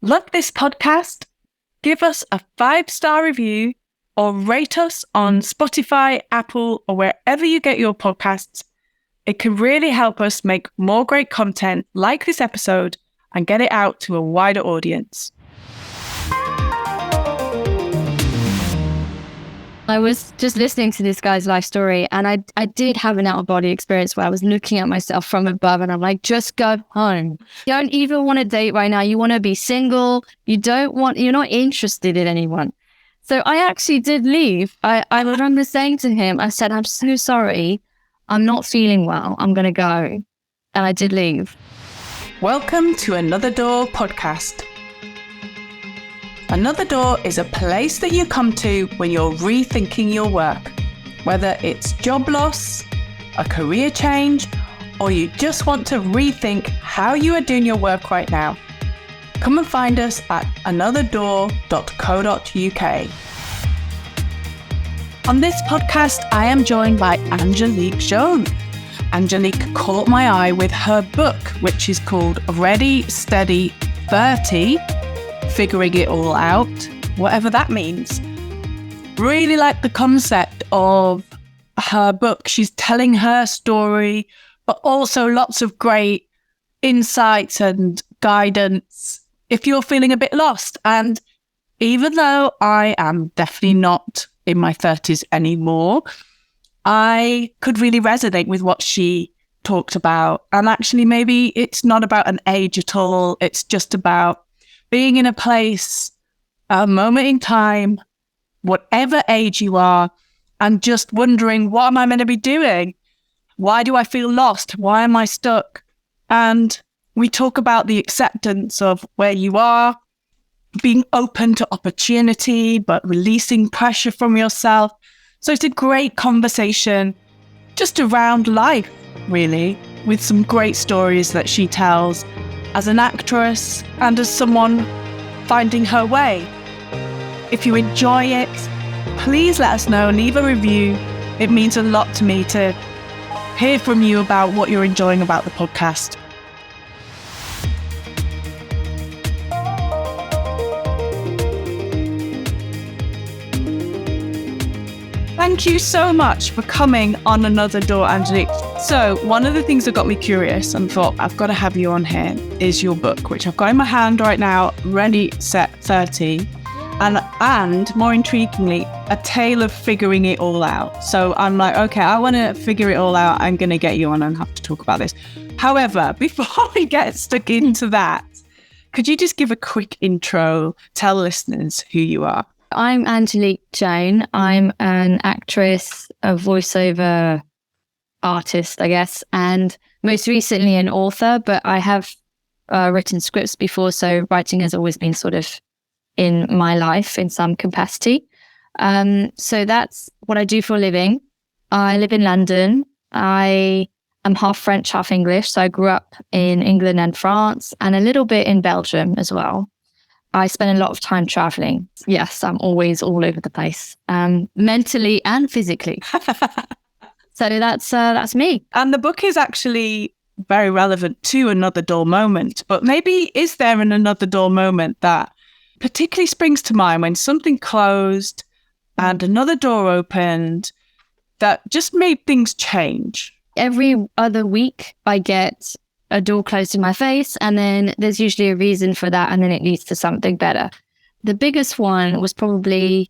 Love this podcast? Give us a 5-star review or rate us on Spotify, Apple, or wherever you get your podcasts. It can really help us make more great content like this episode and get it out to a wider audience. I was just listening to this guy's life story, and I did have an out-of-body experience where I was looking at myself from above and I'm like, just go home. You don't even want to date right now. You want to be single. You're not interested in anyone. So I actually did leave. I remember saying to him, I said, I'm so sorry. I'm not feeling well. I'm going to go. And I did leave. Welcome to Another Door podcast. Another Door is a place that you come to when you're rethinking your work, whether it's job loss, a career change, or you just want to rethink how you are doing your work right now. Come and find us at anotherdoor.co.uk. On this podcast, I am joined by Angelique Joan. Angelique caught my eye with her book, which is called Ready, Steady, 30, Figuring It All Out, whatever that means. Really like the concept of her book. She's telling her story, but also lots of great insights and guidance if you're feeling a bit lost. And even though I am definitely not in my 30s anymore, I could really resonate with what she talked about. And actually, maybe it's not about an age at all. It's just about being in a place, a moment in time, whatever age you are, and just wondering, what am I meant to be doing? Why do I feel lost? Why am I stuck? And we talk about the acceptance of where you are, being open to opportunity, but releasing pressure from yourself. So it's a great conversation just around life, really, with some great stories that she tells as an actress and as someone finding her way. If you enjoy it, please let us know, leave a review. It means a lot to me to hear from you about what you're enjoying about the podcast. Thank you so much for coming on Another Door, Angelique. So one of the things that got me curious and thought, I've got to have you on here, is your book, which I've got in my hand right now, Ready, Set, 30. And more intriguingly, a tale of figuring it all out. So I'm like, okay, I want to figure it all out. I'm going to get you on and have to talk about this. However, before we get stuck into that, could you just give a quick intro, tell listeners who you are? I'm Angelique Joan. I'm an actress, a voiceover artist, I guess, and most recently an author, but I have written scripts before, so writing has always been sort of in my life in some capacity. So that's what I do for a living. I live in London. I am half French, half English, so I grew up in England and France and a little bit in Belgium as well. I spend a lot of time traveling. Yes, I'm always all over the place, mentally and physically. So that's me. And the book is actually very relevant to Another Door moment. But maybe is there an Another Door moment that particularly springs to mind when something closed and another door opened that just made things change? Every other week, I get a door closed in my face, and then there's usually a reason for that, and then it leads to something better. The biggest one was probably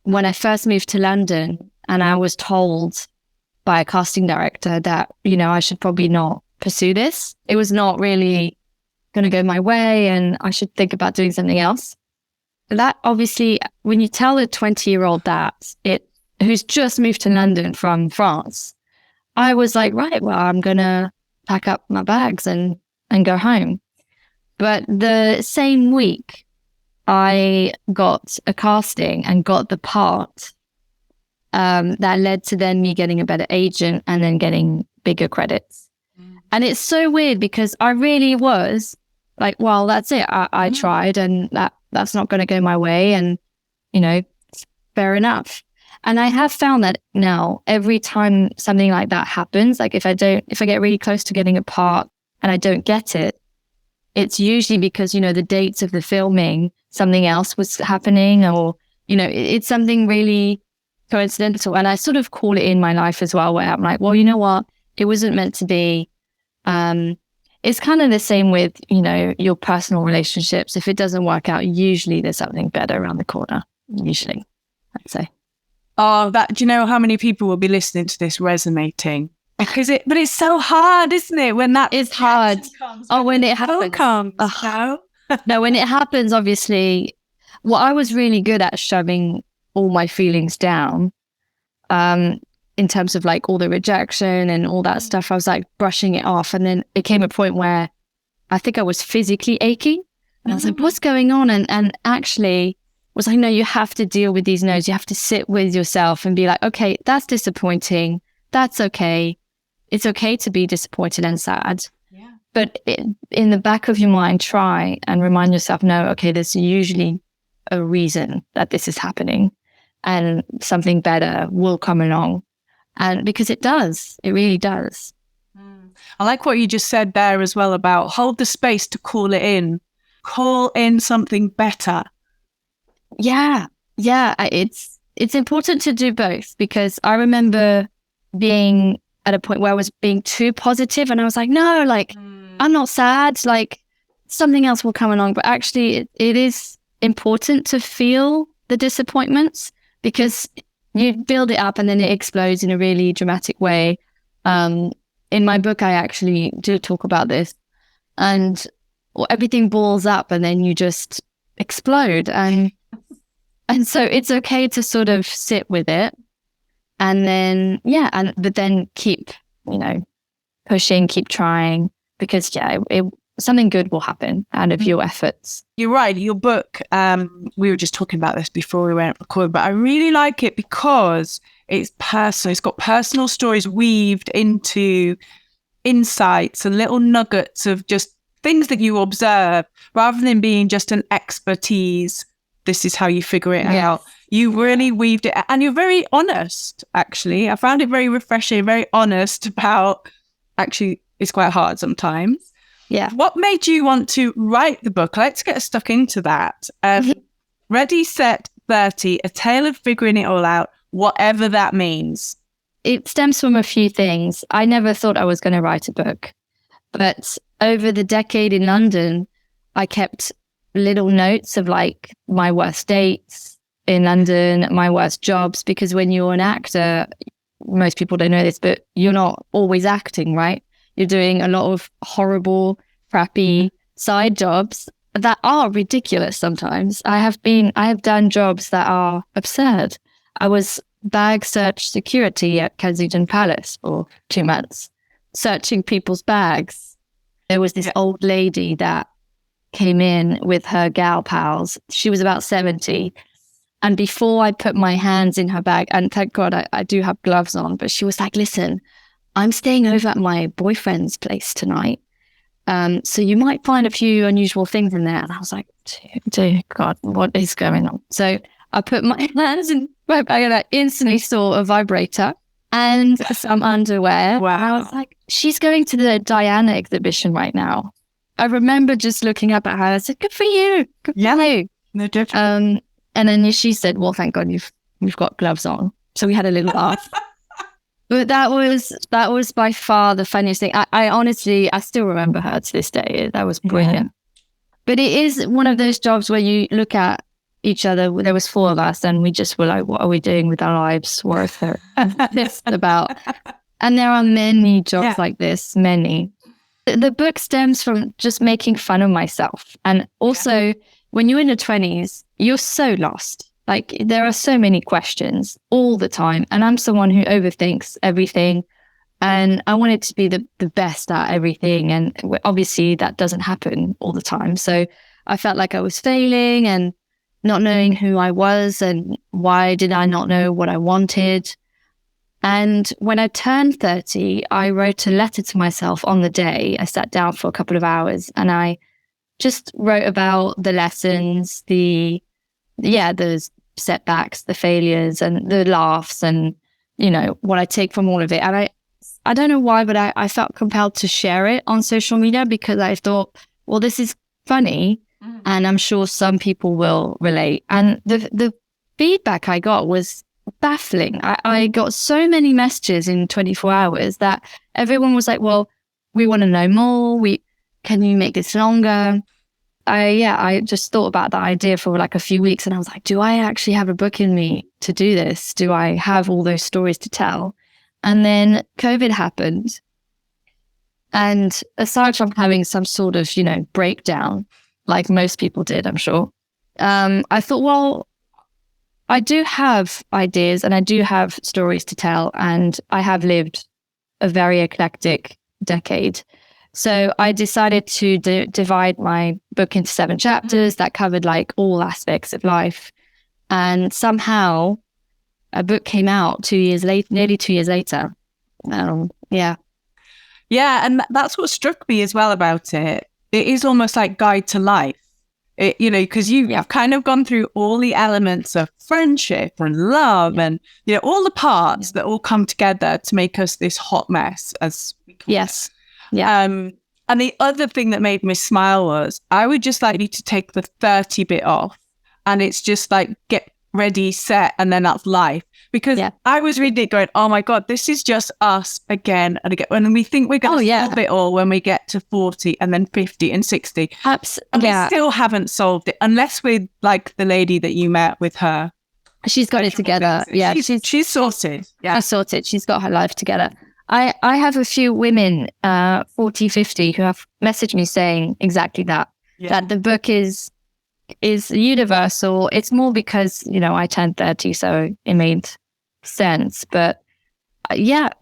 when I first moved to London, and I was told by a casting director that, I should probably not pursue this. It was not really going to go my way, and I should think about doing something else. That obviously, when you tell a 20-year-old who's just moved to London from France, I was like, right, well, I'm going to pack up my bags and go home. But the same week, I got a casting and got the part that led to then me getting a better agent and then getting bigger credits. And it's so weird because I really was like, well, that's it. I tried and that's not going to go my way. And, fair enough. And I have found that now every time something like that happens, like if I get really close to getting a part and I don't get it, it's usually because, the dates of the filming, something else was happening, or, it's something really coincidental. And I sort of call it in my life as well, where I'm like, well, you know what? It wasn't meant to be. It's kind of the same with, your personal relationships. If it doesn't work out, usually there's something better around the corner. Usually, I'd say. Oh, do you know how many people will be listening to this resonating? But it's so hard, isn't it? When that it's hard. When it happens. No, when it happens, obviously, I was really good at shoving all my feelings down. In terms of like all the rejection and all that stuff, I was like brushing it off. And then it came a point where I think I was physically aching. And I was like, what's going on? And actually was like, no, you have to deal with these no's. You have to sit with yourself and be like, okay, that's disappointing. That's okay. It's okay to be disappointed and sad. Yeah. But in the back of your mind, try and remind yourself, no, okay, there's usually a reason that this is happening and something better will come along. And because it does, it really does. I like what you just said there as well about hold the space to call in something better. Yeah. It's important to do both, because I remember being at a point where I was being too positive and I was like, no, I'm not sad, something else will come along. But actually it is important to feel the disappointments, because you build it up and then it explodes in a really dramatic way. In my book, I actually do talk about this, and everything balls up and then you just explode. And so it's okay to sort of sit with it, and then, but then keep, pushing, keep trying, because something good will happen out of your efforts. You're right. Your book, we were just talking about this before we went recording, but I really like it because it's personal. It's got personal stories weaved into insights and little nuggets of just things that you observe, rather than being just an expertise. This is how you figure it out. You really weaved it, and you're very honest, actually. I found it very refreshing, very honest about, actually, it's quite hard sometimes. Yeah. What made you want to write the book? Let's get stuck into that. Ready, Set, 30, a tale of figuring it all out, whatever that means. It stems from a few things. I never thought I was going to write a book. But over the decade in London, I kept little notes of my worst dates in London, my worst jobs, because when you're an actor, most people don't know this, but you're not always acting, right? You're doing a lot of horrible, crappy side jobs that are ridiculous sometimes. I have done jobs that are absurd. I was bag search security at Kensington Palace for 2 months, searching people's bags. There was this old lady that came in with her gal pals. She was about 70. And before I put my hands in her bag, and thank God I do have gloves on, but she was like, listen, I'm staying over at my boyfriend's place tonight. So you might find a few unusual things in there. And I was like, dear God, what is going on? So I put my hands in my bag and I instantly saw a vibrator and some underwear. Wow. I was like, she's going to the Diana exhibition right now. I remember just looking up at her. I said, good for you. Good for you. No different. And then she said, well, thank God you've got gloves on. So we had a little laugh. But that was by far the funniest thing. I honestly, I still remember her to this day. That was brilliant. Yeah. But it is one of those jobs where you look at each other. There was 4 of us and we just were like, what are we doing with our lives? What are this about? And there are many jobs like this, many. The book stems from just making fun of myself. And also, when you're in your 20s, you're so lost. There are so many questions all the time. And I'm someone who overthinks everything. And I wanted to be the best at everything. And obviously that doesn't happen all the time. So I felt like I was failing and not knowing who I was and why did I not know what I wanted. And when I turned 30, I wrote a letter to myself on the day. I sat down for a couple of hours and I just wrote about the lessons, the setbacks, the failures and the laughs and, what I take from all of it. And I don't know why, but I felt compelled to share it on social media because I thought well, this is funny, and I'm sure some people will relate. And the feedback I got was baffling. I got so many messages in 24 hours that everyone was like, well, we want to know more. Can you make this longer? I just thought about that idea for like a few weeks, and I was like, do I actually have a book in me to do this? Do I have all those stories to tell? And then COVID happened. And aside from having some sort of, breakdown, like most people did, I'm sure, I thought, well, I do have ideas and I do have stories to tell, and I have lived a very eclectic decade. So I decided to divide my book into 7 chapters that covered like all aspects of life. And somehow a book came out 2 years later, nearly 2 years later. Yeah. Yeah. And that's what struck me as well about it. It is almost like guide to life, because you've kind of gone through all the elements of friendship and love and, all the parts that all come together to make us this hot mess, as we call it. Yeah. And the other thing that made me smile was I would just like you to take the 30 bit off, and it's just like get ready, set, and then that's life. Because I was reading it going, oh my God, this is just us again and again. And we think we're going to solve it all when we get to 40 and then 50 and 60. And we still haven't solved it unless we're like the lady that you met with her. She's got it together. Yeah. She's sorted. Yeah. Sorted. She's got her life together. I have a few women, 40, 50, who have messaged me saying exactly that, that the book is universal. It's more because, I turned 30, so it made sense. But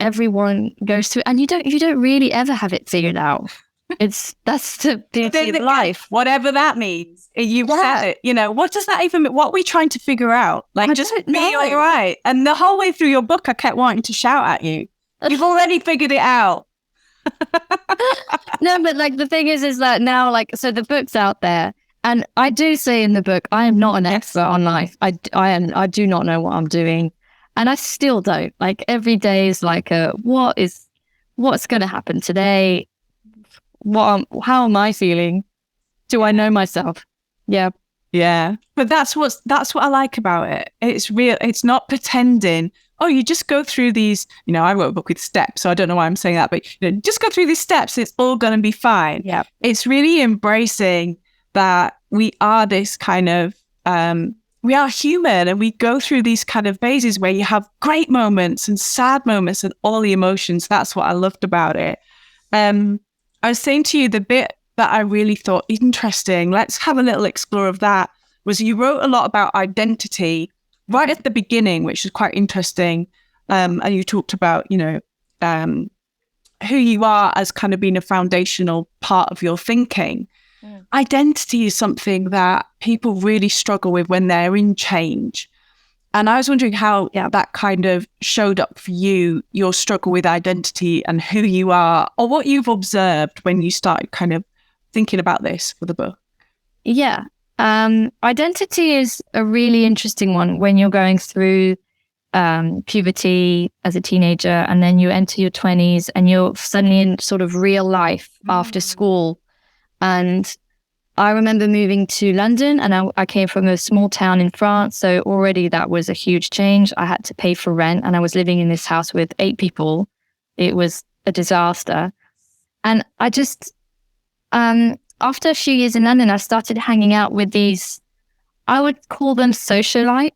everyone goes through it, and you don't really ever have it figured out. That's the beauty of life. Whatever that means. You've said it, what does that even mean? What are we trying to figure out? Like, just be all right. And the whole way through your book, I kept wanting to shout at you. You've already figured it out. No, but like the thing is that now, like, so the book's out there, and I do say in the book, I am not an expert on life. I do not know what I'm doing, and I still don't. Like every day is like what's going to happen today? How am I feeling? Do I know myself? Yeah. Yeah. But that's what I like about it. It's real. It's not pretending. Oh, you just go through these, I wrote a book with steps, so I don't know why I'm saying that, but just go through these steps. It's all going to be fine. Yeah. It's really embracing that we are this kind of, we are human, and we go through these kind of phases where you have great moments and sad moments and all the emotions. That's what I loved about it. I was saying to you, the bit that I really thought interesting, let's have a little explore of that, was you wrote a lot about identity right at the beginning, which is quite interesting. And you talked about, who you are as kind of being a foundational part of your thinking. Identity is something that people really struggle with when they're in change. And I was wondering how that kind of showed up for you, your struggle with identity and who you are, or what you've observed when you started kind of thinking about this for the book. Yeah. Identity is a really interesting one when you're going through puberty as a teenager, and then you enter your 20s and you're suddenly in sort of real life after school. And I remember moving to London, and I came from a small town in France. So already that was a huge change. I had to pay for rent, and I was living in this house with 8 people. It was a disaster. And I just, after a few years in London, I started hanging out with these, I would call them socialites,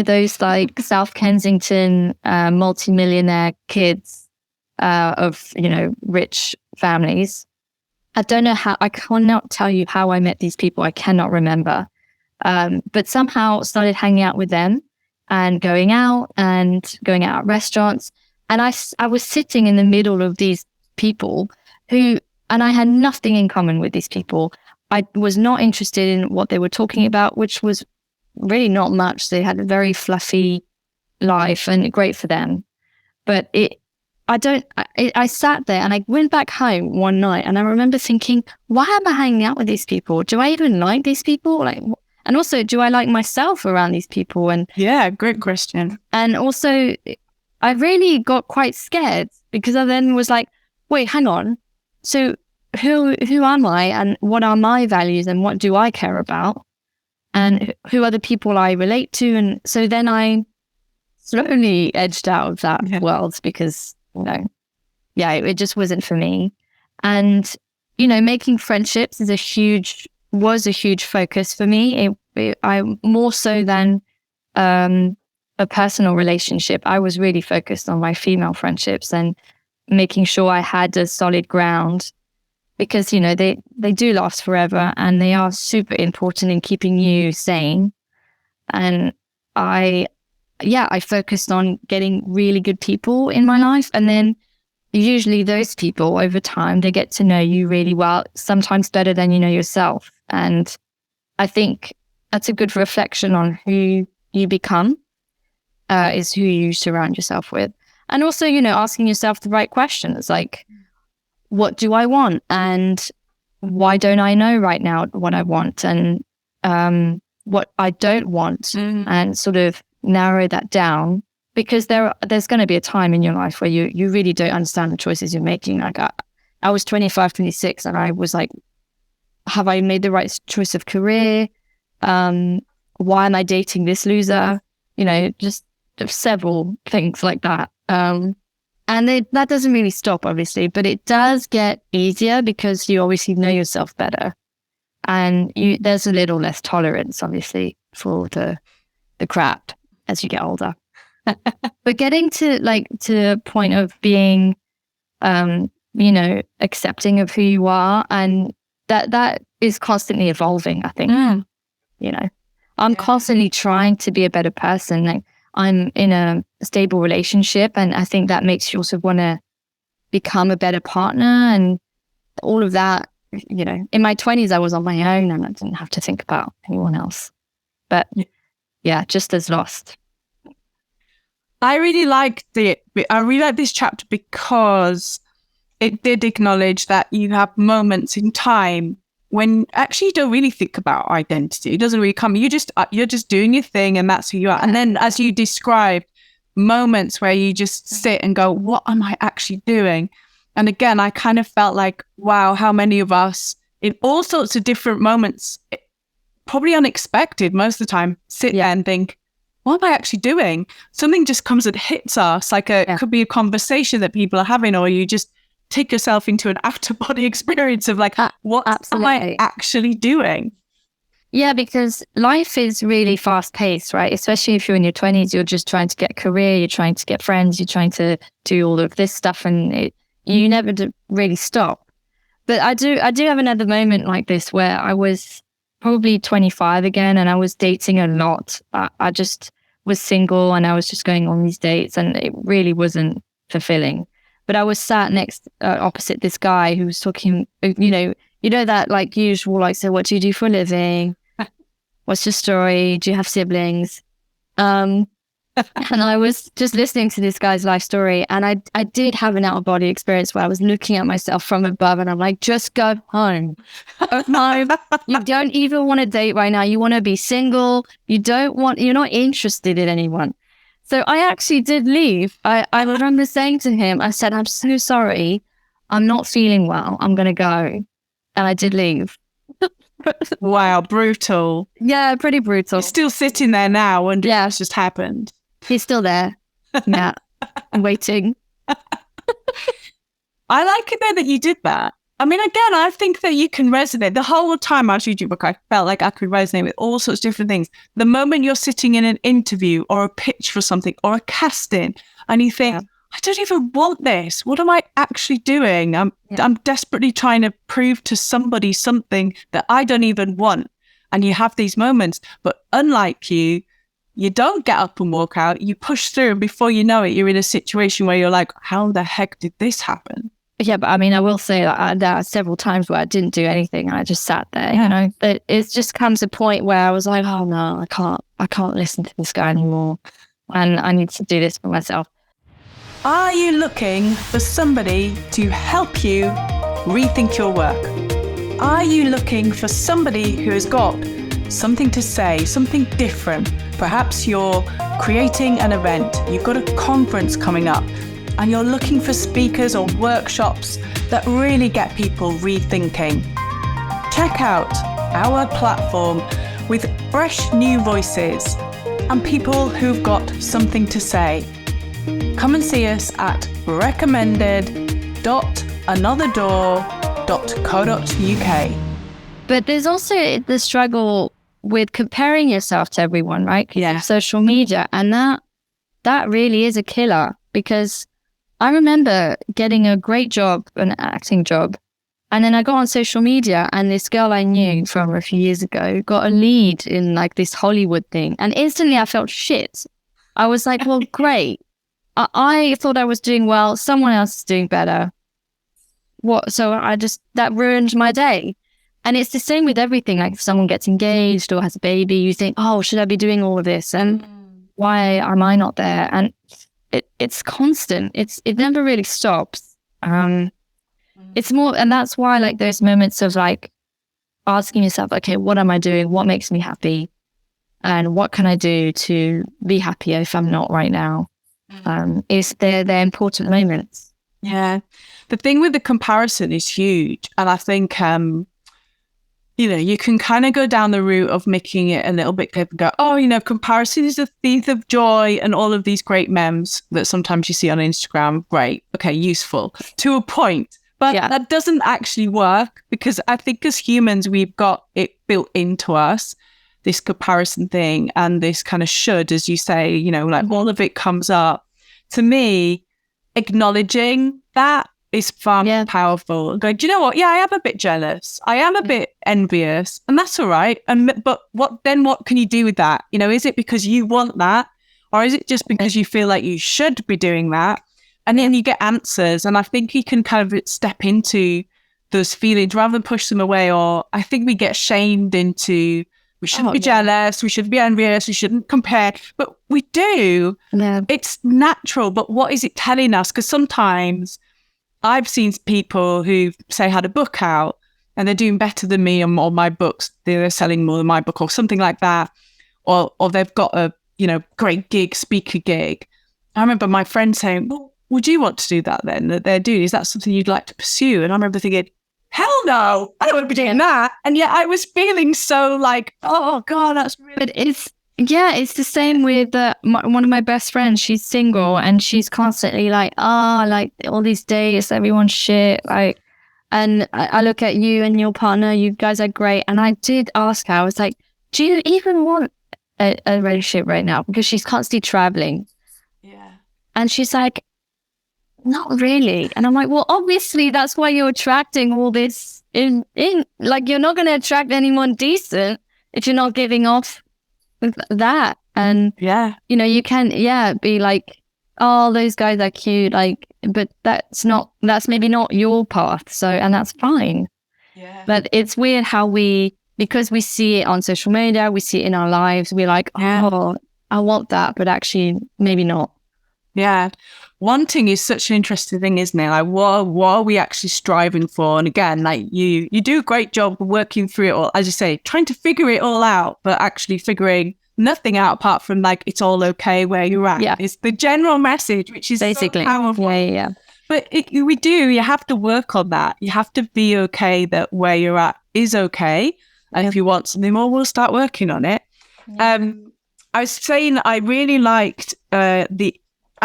those like South Kensington, multimillionaire kids of, rich families. I don't know how, I cannot tell you how I met these people. I cannot remember. But somehow started hanging out with them and going out at restaurants. And I was sitting in the middle of these people and I had nothing in common with these people. I was not interested in what they were talking about, which was really not much. They had a very fluffy life and great for them. But I sat there and I went back home one night and I remember thinking, why am I hanging out with these people? Do I even like these people? And also, do I like myself around these people? And yeah, great question. And also, I really got quite scared because I then was like, wait, hang on. So who am I and what are my values and what do I care about? And who are the people I relate to? And so then I slowly edged out of that world because, it just wasn't for me. And, making friendships was a huge focus for me. I more so than a personal relationship. I was really focused on my female friendships and making sure I had a solid ground because, they do last forever and they are super important in keeping you sane. And I focused on getting really good people in my life. And then usually those people over time, they get to know you really well, sometimes better than you know yourself. And I think that's a good reflection on who you become, is who you surround yourself with. And also, asking yourself the right questions, like, what do I want? And why don't I know right now what I want? And what I don't want, and sort of narrow that down, because there's going to be a time in your life where you really don't understand the choices you're making. Like I was 25, 26, and I was like, have I made the right choice of career? Why am I dating this loser? Just several things like that. And that doesn't really stop, obviously, but it does get easier because you obviously know yourself better. And there's a little less tolerance, obviously, for the crap as you get older. But getting to a point of being, accepting of who you are, and that is constantly evolving, I think. I'm constantly trying to be a better person. Like, I'm in a stable relationship, and I think that makes you also want to become a better partner and all of that. In my 20s, I was on my own and I didn't have to think about anyone else. But just as lost. I really liked it. I really like this chapter because it did acknowledge that you have moments in time when actually you don't really think about identity. It doesn't really come. You're just doing your thing, and that's who you are. And then, as you described, moments where you just sit and go, "What am I actually doing?" And again, I kind of felt like, wow, how many of us in all sorts of different moments, probably unexpected most of the time, sit there and think, what am I actually doing? Something just comes and hits us, like could be a conversation that people are having, or you just take yourself into an out-of-body experience of like, what am I actually doing? Yeah, because life is really fast-paced, right? Especially if you're in your 20s, you're just trying to get a career, you're trying to get friends, you're trying to do all of this stuff, and you never really stop. But I do have another moment like this where I was probably 25 again, and I was dating a lot. I just was single, and I was just going on these dates, and it really wasn't fulfilling. But I was sat opposite this guy who was talking, that like usual, like, so what do you do for a living? What's your story? Do you have siblings? And I was just listening to this guy's life story, and I did have an out-of-body experience where I was looking at myself from above, and I'm like, just go home. No, you don't even want to date right now. You want to be single. You're not interested in anyone. So I actually did leave. I remember saying to him, I said, I'm so sorry. I'm not feeling well. I'm going to go. And I did leave. Wow, brutal. Yeah, pretty brutal. You're still sitting there now wondering what's just happened. He's still there. Yeah, I'm waiting. I like it though that you did that. I mean, again, I think that you can resonate. The whole time I was reading your book, I felt like I could resonate with all sorts of different things. The moment you're sitting in an interview or a pitch for something or a casting, and you think, I don't even want this. What am I actually doing? I'm desperately trying to prove to somebody something that I don't even want. And you have these moments, but unlike you don't get up and walk out. You push through, and before you know it, you're in a situation where you're like, how the heck did this happen? Yeah, but I mean, I will say that there are several times where I didn't do anything. I just sat there, But it just comes a point where I was like, oh no, I can't listen to this guy anymore. And I need to do this for myself. Are you looking for somebody to help you rethink your work? Are you looking for somebody who has got something to say, something different? Perhaps you're creating an event, you've got a conference coming up, and you're looking for speakers or workshops that really get people rethinking, check out our platform with fresh new voices and people who've got something to say. Come and see us at recommended.anotherdoor.co.uk. But there's also the struggle with comparing yourself to everyone, right? Yeah. Social media. And that really is a killer, because I remember getting a great job, an acting job. And then I got on social media, and this girl I knew from a few years ago got a lead in like this Hollywood thing. And instantly I felt shit. I was like, well, great. I thought I was doing well. Someone else is doing better. So that ruined my day. And it's the same with everything. Like if someone gets engaged or has a baby, you think, oh, should I be doing all of this? And why am I not there? And it's constant. It never really stops. It's more, and that's why like those moments of like asking yourself, okay, what am I doing? What makes me happy? And what can I do to be happier if I'm not right now? They're important moments. Yeah. The thing with the comparison is huge. And I think, you can kind of go down the route of making it a little bit clear and go, comparison is the thief of joy, and all of these great memes that sometimes you see on Instagram. Great. Okay. Useful to a point. But that doesn't actually work, because I think as humans, we've got it built into us, this comparison thing, and this kind of should, as you say, all of it comes up. To me, acknowledging that is far more powerful. Going, do you know what? Yeah, I am a bit jealous. I am a bit envious, and that's all right. But what can you do with that? Is it because you want that, or is it just because you feel like you should be doing that? And then you get answers. And I think you can kind of step into those feelings rather than push them away. Or I think we get shamed into, we shouldn't be jealous, we shouldn't be envious, we shouldn't compare. But we do. Yeah. It's natural. But what is it telling us? Because sometimes I've seen people who say had a book out and they're doing better than me on all my books. They're selling more than my book or something like that. Or they've got a, great speaker gig. I remember my friend saying, well, would you want to do that then, that they're doing? Is that something you'd like to pursue? And I remember thinking, hell no, I don't want to be doing that. And yet I was feeling so like, oh God, that's really... But it's the same with one of my best friends. She's single and she's constantly like, like all these dates, everyone's shit. Like, and I look at you and your partner, you guys are great. And I did ask her, I was like, do you even want a relationship right now? Because she's constantly traveling. Yeah. And she's like, not really. And I'm like, well, obviously that's why you're attracting all this in like, you're not going to attract anyone decent if you're not giving off that. And you can be like, oh, those guys are cute, like, but that's maybe not your path. So, and that's fine. But it's weird how because we see it on social media, we see it in our lives, we're like, oh, I want that, but actually maybe not. Wanting is such an interesting thing, isn't it? Like, what are we actually striving for? And again, like you do a great job working through it all, as you say, trying to figure it all out, but actually figuring nothing out apart from like, it's all okay where you're at. Yeah. It's the general message, which is basically so powerful. Yeah. But you have to work on that. You have to be okay that where you're at is okay. And if you want something more, we'll start working on it. Yeah. I was saying I really liked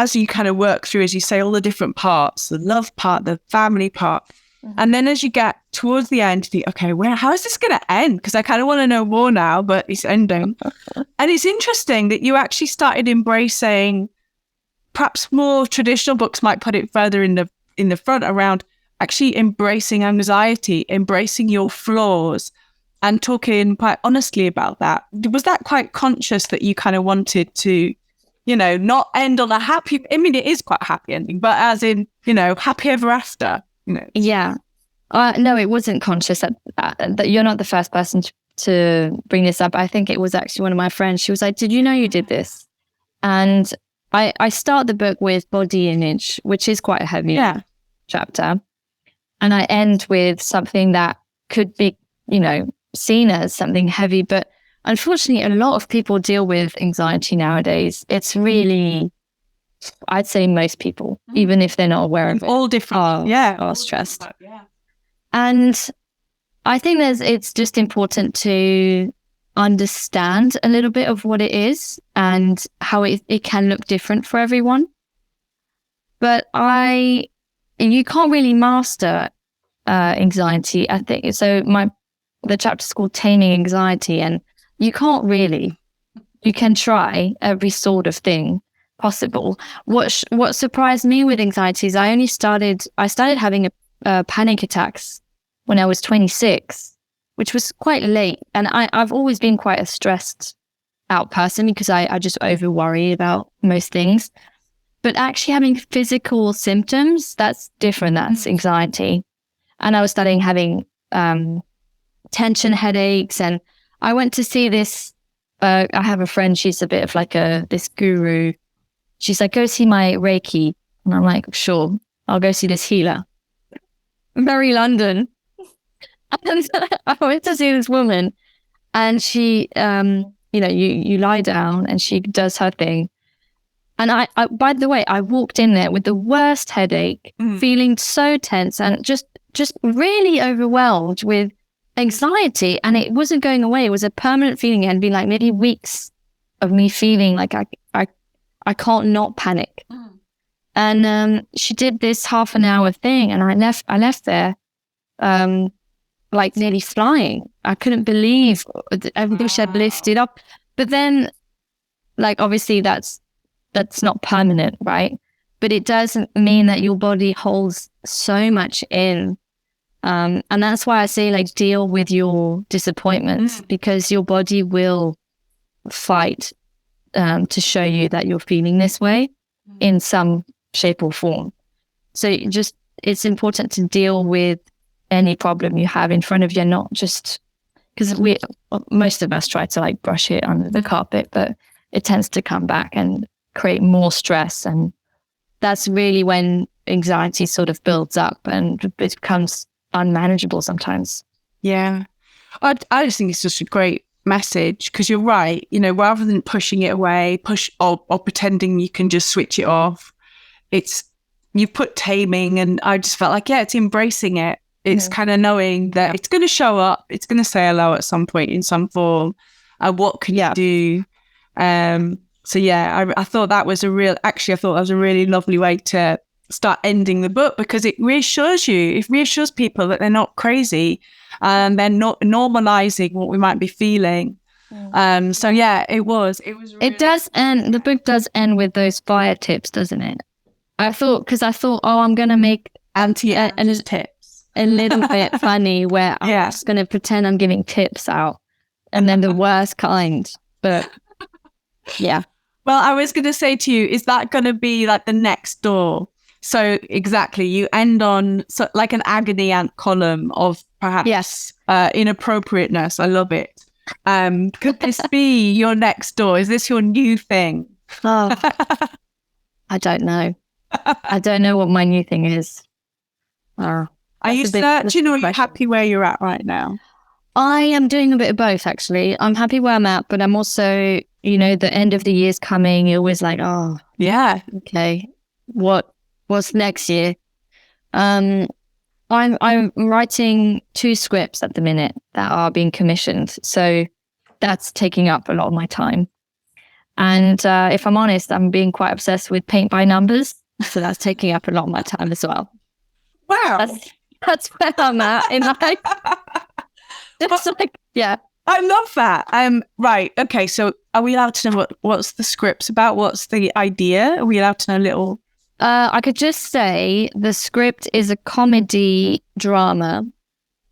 as you kind of work through, as you say, all the different parts, the love part, the family part. Mm-hmm. And then as you get towards the end, you think, okay, how is this going to end? Because I kind of want to know more now, but it's ending. And it's interesting that you actually started embracing, perhaps more traditional books might put it further in the front, around actually embracing anxiety, embracing your flaws, and talking quite honestly about that. Was that quite conscious that you kind of wanted to, not end on a happy, I mean, it is quite a happy ending, but as in, happy ever after, Yeah. No, it wasn't conscious. That you're not the first person to bring this up. I think it was actually one of my friends. She was like, did you know you did this? And I start the book with body image, which is quite a heavy chapter. And I end with something that could be, seen as something heavy, but unfortunately, a lot of people deal with anxiety nowadays. It's really I'd say most people, even if they're not aware of it, all different, are stressed. And I think it's just important to understand a little bit of what it is and how it can look different for everyone. But you can't really master anxiety, I think. So the chapter's called Taming Anxiety, and you can't really. You can try every sort of thing possible. What surprised me with anxiety is I started having panic attacks when I was 26, which was quite late. And I've always been quite a stressed out person because I just over worry about most things. But actually having physical symptoms, that's different. That's anxiety. And I was starting having tension headaches. And I went to see this. I have a friend, she's a bit of like this guru. She's like, go see my Reiki. And I'm like, sure, I'll go see this healer. Very London. And I went to see this woman, and she, you lie down and she does her thing. And I by the way, I walked in there with the worst headache, feeling so tense and just really overwhelmed with anxiety, and it wasn't going away. It was a permanent feeling. It had been like maybe weeks of me feeling like I can't not panic. And she did this half an hour thing, and I left there like nearly flying. I couldn't believe everything she had lifted up. But then, like, obviously that's not permanent, right? But it doesn't mean that your body holds so much in. And that's why I say, like, deal with your disappointments, because your body will fight to show you that you're feeling this way in some shape or form. So it's important to deal with any problem you have in front of you, not just because most of us try to like brush it under the carpet, but it tends to come back and create more stress. And that's really when anxiety sort of builds up and becomes unmanageable sometimes. Yeah. I just think it's just a great message, because you're right, rather than pushing it away, or pretending you can just switch it off, you've put taming, and I just felt like, it's embracing it. It's kind of knowing that it's going to show up, it's going to say hello at some point in some form. What can you do? So I thought that was a really lovely way to start ending the book, because it reassures people that they're not crazy, and they're not normalizing what we might be feeling. It was really... It does, and the book does end with those fire tips, doesn't it? I thought, I'm going to make anti-tips a little bit funny, where I'm just going to pretend I'm giving tips out, and then the worst kind. But yeah. Well, I was going to say to you, is that going to be like the next door? So exactly, you end on like an agony ant column of perhaps inappropriateness. I love it. Could this be your next door? Is this your new thing? Oh, I don't know. I don't know what my new thing is. Are you searching, or are you happy where you're at right now? I am doing a bit of both, actually. I'm happy where I'm at, but I'm also, the end of the year's coming. You're always like, oh, yeah, okay, what's next year? I'm writing 2 scripts at the minute that are being commissioned, so that's taking up a lot of my time. And if I'm honest, I'm being quite obsessed with paint by numbers, so that's taking up a lot of my time as well. Wow, that's where I'm at in life. I love that. Right, okay. So, are we allowed to know what's the scripts about? What's the idea? Are we allowed to know a little? I could just say the script is a comedy drama,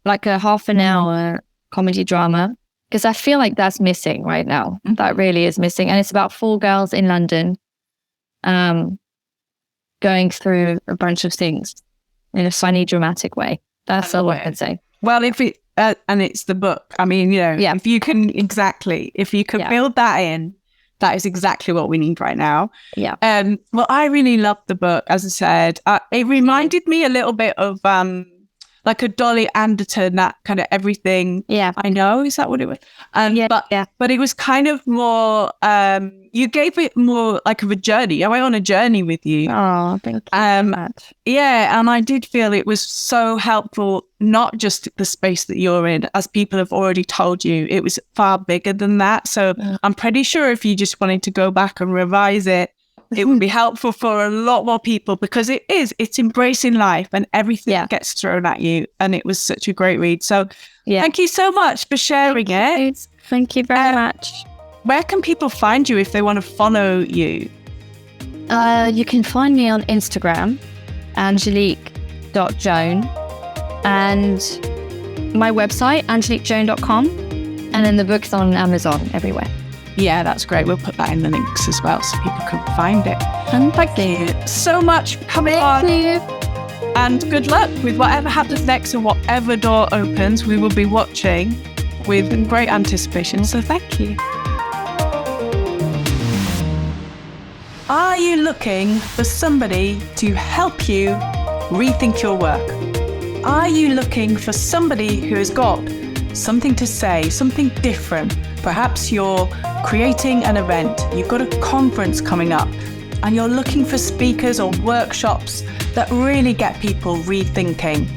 like a half an hour comedy drama, because I feel like that's missing right now. That really is missing. And it's about 4 girls in London going through a bunch of things in a funny, dramatic way. That's all I can say. Well, if it, and it's the book, I mean, if you can build that in, that is exactly what we need right now. Yeah. Well, I really loved the book, as I said. It reminded me a little bit of like a Dolly Anderton, that kind of everything. Yeah. I know. Is that what it was? Yeah. But it was kind of more, you gave it more like of a journey. I went on a journey with you. Oh, thank you so much. Yeah. And I did feel it was so helpful, not just the space that you're in, as people have already told you, it was far bigger than that. So I'm pretty sure if you just wanted to go back and revise it, it would be helpful for a lot more people, because it's embracing life and everything gets thrown at you. And it was such a great read. So thank you so much for sharing it. Thank you very much. Where can people find you if they want to follow you? You can find me on Instagram, Angelique.Joan, and my website, angeliquejoan.com. And then the book's on Amazon everywhere. Yeah, that's great. We'll put that in the links as well so people can find it. And thank you so much for coming on. And good luck with whatever happens next and whatever door opens. We will be watching with great anticipation. So thank you. Are you looking for somebody to help you rethink your work? Are you looking for somebody who has got something to say, something different? Perhaps you're creating an event, you've got a conference coming up, and you're looking for speakers or workshops that really get people rethinking.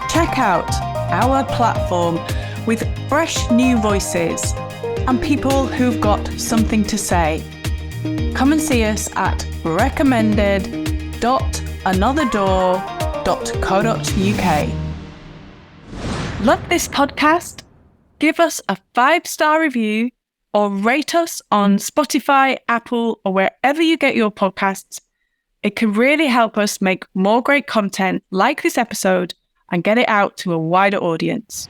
Check out our platform with fresh new voices and people who've got something to say. Come and see us at recommended.anotherdoor.co.uk. Love this podcast? Give us a 5-star review or rate us on Spotify, Apple, or wherever you get your podcasts. It can really help us make more great content like this episode and get it out to a wider audience.